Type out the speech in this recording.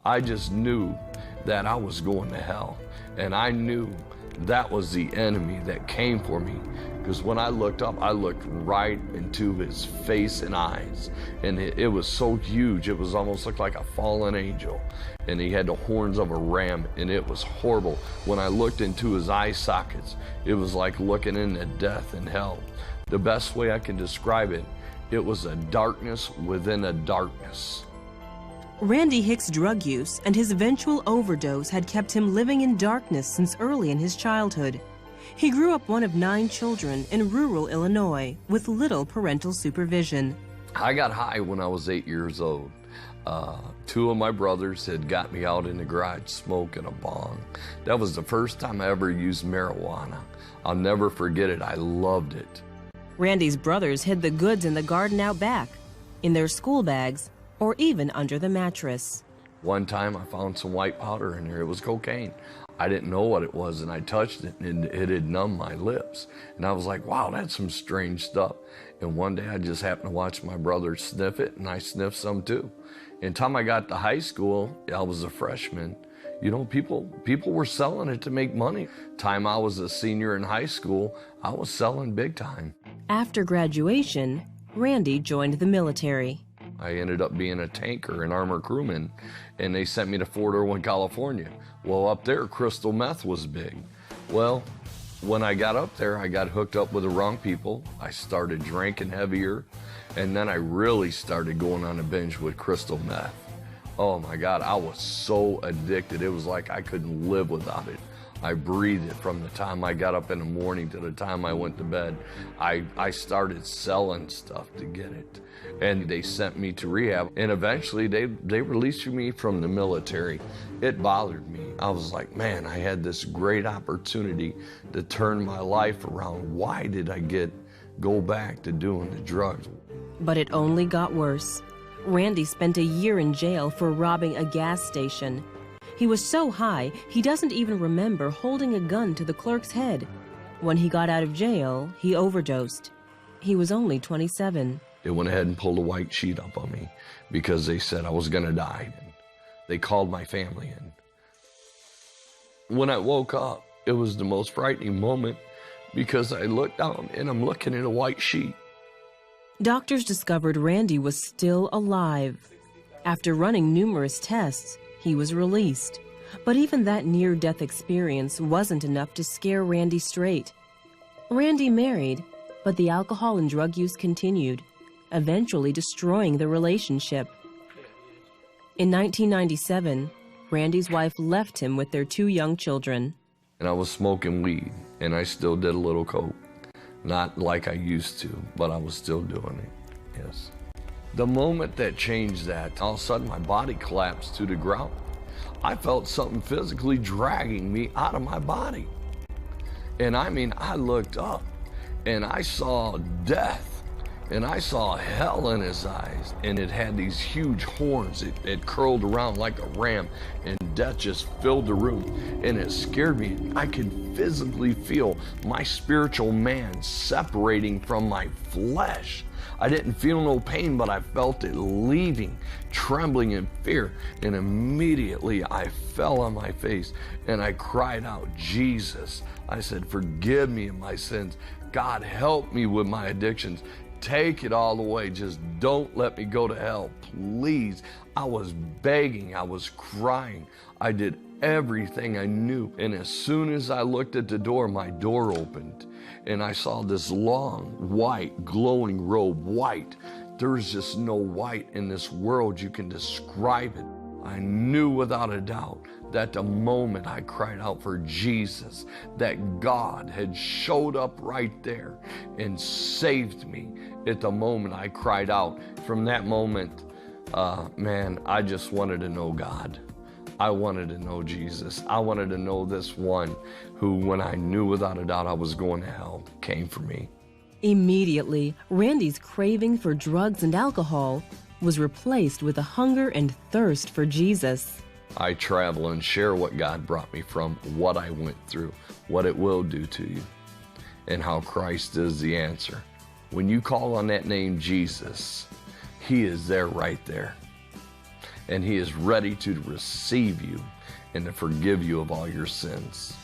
I just knew that I was going to hell. And I knew that was the enemy that came for me. Because when I looked up, I looked right into his face and eyes. And it was so huge, it was almost looked like a fallen angel. And he had the horns of a ram, and it was horrible. When I looked into his eye sockets, it was like looking into death and hell. The best way I can describe it, it was a darkness within a darkness. Randy Hicks' drug use and his eventual overdose had kept him living in darkness since early in his childhood. He grew up one of 9 children in rural Illinois with little parental supervision. I got high when I was 8 years old. 2 of my brothers had got me out in the garage smoking a bong. That was the first time I ever used marijuana. I'll never forget it. I loved it. Randy's brothers hid the goods in the garden out back, in their school bags, or even under the mattress. One time I found some white powder in there. It was cocaine. I didn't know what it was, and I touched it, and it had numbed my lips. And I was like, wow, that's some strange stuff. And one day I just happened to watch my brother sniff it, and I sniffed some too. And time I got to high school, I was a freshman, you know, people were selling it to make money. Time I was a senior in high school, I was selling big time. After graduation, Randy joined the military. I ended up being a tanker, an armor crewman, and they sent me to Fort Irwin, California. Well, up there, crystal meth was big. Well, when I got up there, I got hooked up with the wrong people. I started drinking heavier, and then I really started going on a binge with crystal meth. Oh my God, I was so addicted. It was like I couldn't live without it. I breathed it from the time I got up in the morning to the time I went to bed. I started selling stuff to get it. And they sent me to rehab, and eventually they released me from the military. It bothered me. I was like, man, I had this great opportunity to turn my life around. Why did I go back to doing the drugs? But it only got worse. Randy spent a year in jail for robbing a gas station. He was so high, he doesn't even remember holding a gun to the clerk's head. When he got out of jail, he overdosed. He was only 27. They went ahead and pulled a white sheet up on me because they said I was going to die. They called my family in. When I woke up, it was the most frightening moment because I looked down and I'm looking at a white sheet. Doctors discovered Randy was still alive. After running numerous tests, he was released. But even that near-death experience wasn't enough to scare Randy straight. Randy married, but the alcohol and drug use continued, eventually destroying the relationship. In 1997, Randy's wife left him with their 2 young children. And I was smoking weed, and I still did a little coke. Not like I used to, but I was still doing it, yes. The moment that changed that, all of a sudden my body collapsed to the ground. I felt something physically dragging me out of my body. And I mean, I looked up and I saw death. And I saw hell in his eyes, and it had these huge horns. It curled around like a ram, and death just filled the room, and it scared me. I could physically feel my spiritual man separating from my flesh. I didn't feel no pain, but I felt it leaving, trembling in fear, and immediately I fell on my face, and I cried out, Jesus. I said, forgive me of my sins. God, help me with my addictions. Take it all away. Just don't let me go to hell, please. I was begging. I was crying. I did everything I knew. And as soon as I looked at the door, my door opened. And I saw this long, white, glowing robe, white. There's just no white in this world you can describe it. I knew without a doubt that the moment I cried out for Jesus, that God had showed up right there and saved me at the moment I cried out. From that moment, man, I just wanted to know God. I wanted to know Jesus. I wanted to know this one who, when I knew without a doubt I was going to hell, came for me. Immediately, Randy's craving for drugs and alcohol was replaced with a hunger and thirst for Jesus. I travel and share what God brought me from, what I went through, what it will do to you, and how Christ is the answer. When you call on that name Jesus, He is there right there. and He is ready to receive you and to forgive you of all your sins.